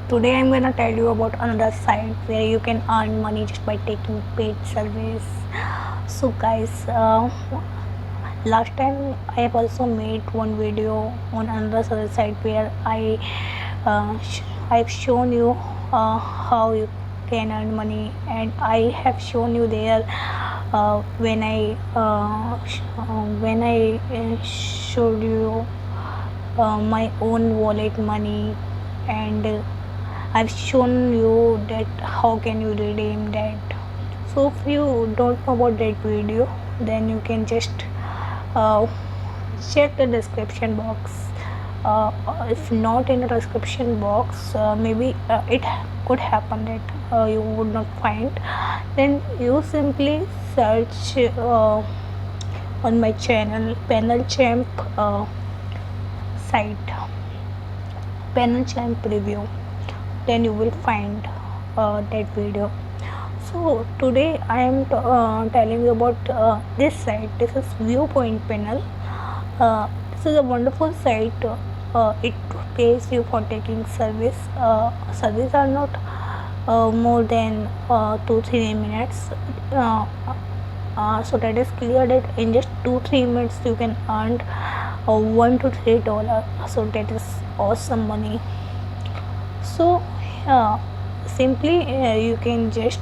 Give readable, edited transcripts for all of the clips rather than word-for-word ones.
Today I'm gonna tell you about another site where you can earn money just by taking paid service. So guys, last time I have also made one video on another service site where I've shown you how you can earn money, and I have shown you there when I showed you my own wallet money, and I've shown you that how can you redeem that. So if you don't know about that video, then you can just uh, check the description box. If not in the description box, maybe it could happen that you would not find. Then you simply search on my channel Panel Champ site, Panel Champ review. Then you will find that video. So today I am telling you about this site. This is Viewpoint Panel. This is a wonderful site. It pays you for taking service. Service are not more than 2-3 minutes. So that is clear that in just 2-3 minutes you can earn $1 to $3. So that is awesome money. So simply you can just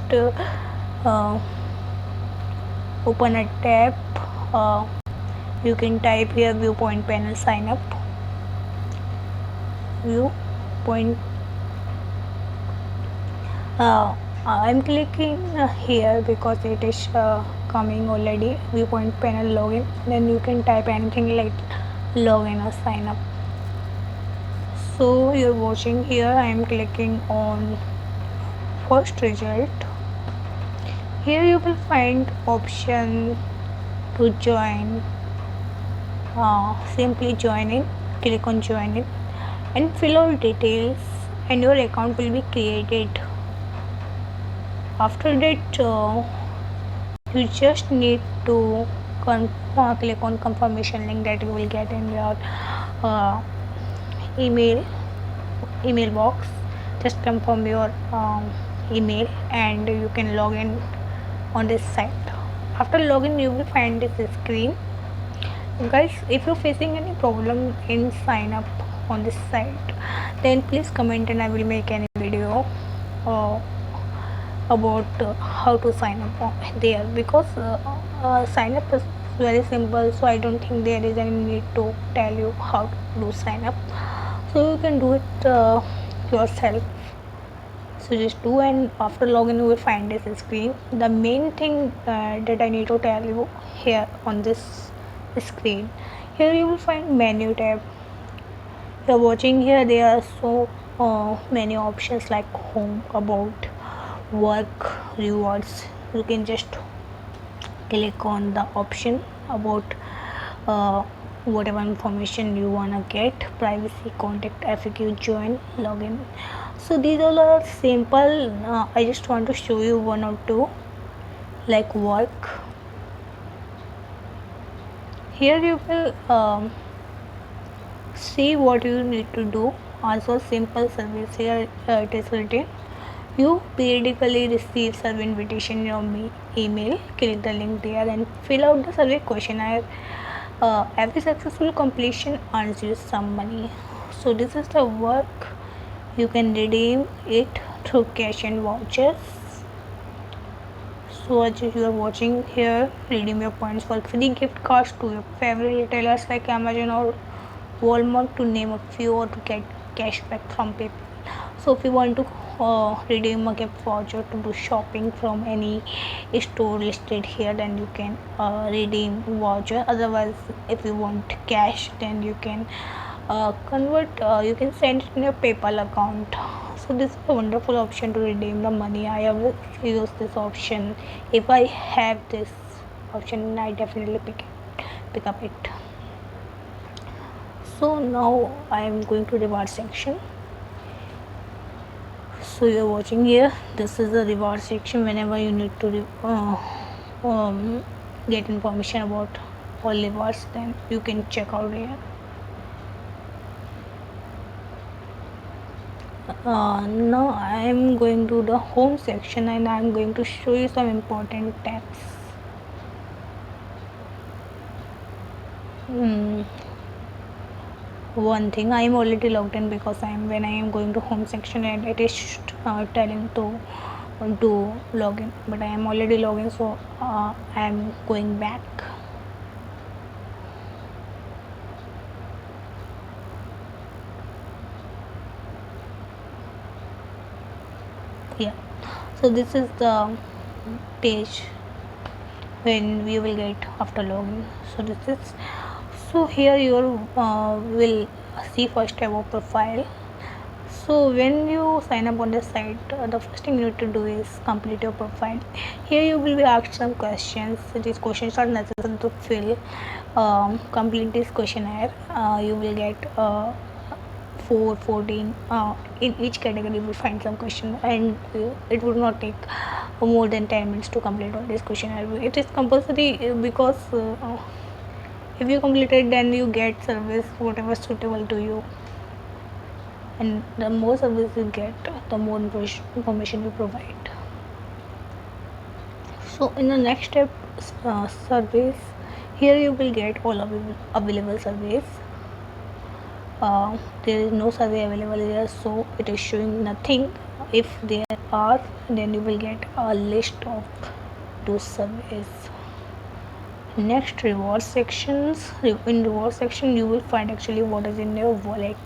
open a tab. You can type here Viewpoint Panel sign up. Viewpoint. I'm clicking here because it is coming already. Viewpoint Panel login. Then you can type anything like login or sign up. So you're watching here. I am clicking on first result. Here you will find option to join. Simply join in. Click on join in and fill all details, and your account will be created. After that, you just need to click on confirmation link that you will get in your email box. Just confirm your email and you can log in on this site. After login, you will find this screen. Guys, if you're facing any problem in sign up on this site, then please comment and I will make any video about how to sign up there, because sign up is very simple, so I don't think there is any need to tell you how to do sign up. So you can do it yourself. So just do, and after login you will find this screen. The main thing that I need to tell you here on this screen, here you will find menu tab. You're watching here, there are so many options like home, about, work, rewards. You can just click on the option about whatever information you wanna get, privacy, contact, FAQ, join, login. So these all are simple. I just want to show you one or two, like work. Here you will see what you need to do. Also simple service. Here it is written, you periodically receive survey invitation in your email. Click the link there and fill out the survey questionnaire. Every successful completion earns you some money. So this is the work. You can redeem it through cash and vouchers. So as you are watching here, redeem your points for free gift cards to your favorite retailers like Amazon or Walmart, to name a few, or to get cashback from PayPal. So if you want to redeem a gift voucher to do shopping from any store listed here, then you can redeem voucher. Otherwise, if you want cash, then you can convert, you can send it in your PayPal account. So this is a wonderful option to redeem the money. I always use this option. If I have this option, I definitely pick up it. So now I am going to reward section. So you're watching here, this is the reward section. Whenever you need to get information about all rewards, then you can check out here. Now I am going to the home section and I am going to show you some important tabs. One thing, I am already logged in because when I am going to home section and it is telling to log in, but I am already logged in, so I am going back. Yeah, so this is the page when we will get after login. So this is, so here you will see first tab of profile. So when you sign up on the site, the first thing you need to do is complete your profile. Here you will be asked some questions. These questions are necessary to fill. Complete this questionnaire. You will get 14. In each category you will find some question, and it would not take more than 10 minutes to complete all this questionnaire. It is compulsory because if you complete it, then you get service whatever suitable to you, and the more service you get, the more information you provide. So in the next step, surveys, here you will get all available surveys. There is no survey available here, so it is showing nothing. If there are, then you will get a list of those surveys. Next, reward sections. In reward section you will find actually what is in your wallet.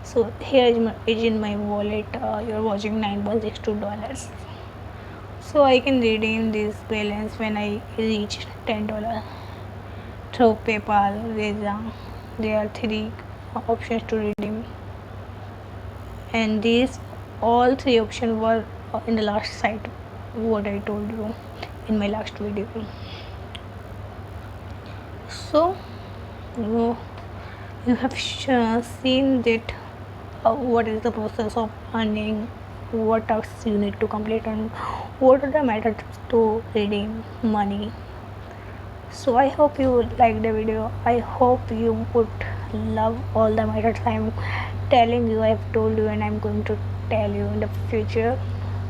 So here is in my wallet, you're watching $9.62. So I can redeem this balance when I reach $10 through PayPal, Visa. There are 3 options to redeem, and these all 3 options were in the last site what I told you in my last video. So you have seen that what is the process of earning, what tasks you need to complete, and what are the methods to redeem money. So I hope you like the video. I hope you would love all the methods I'm telling you, I've told you, and I'm going to tell you in the future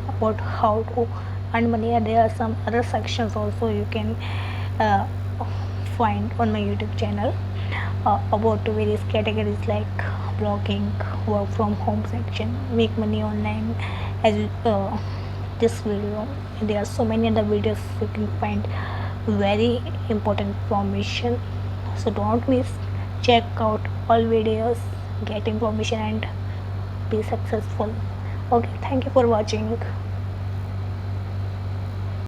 about how to earn money. And there are some other sections also you can uh, find on my YouTube channel about various categories like blogging, work from home section, make money online. As this video, there are so many other videos you can find very important information, so don't miss. Check out all videos, get information, and be successful. Okay, thank you for watching.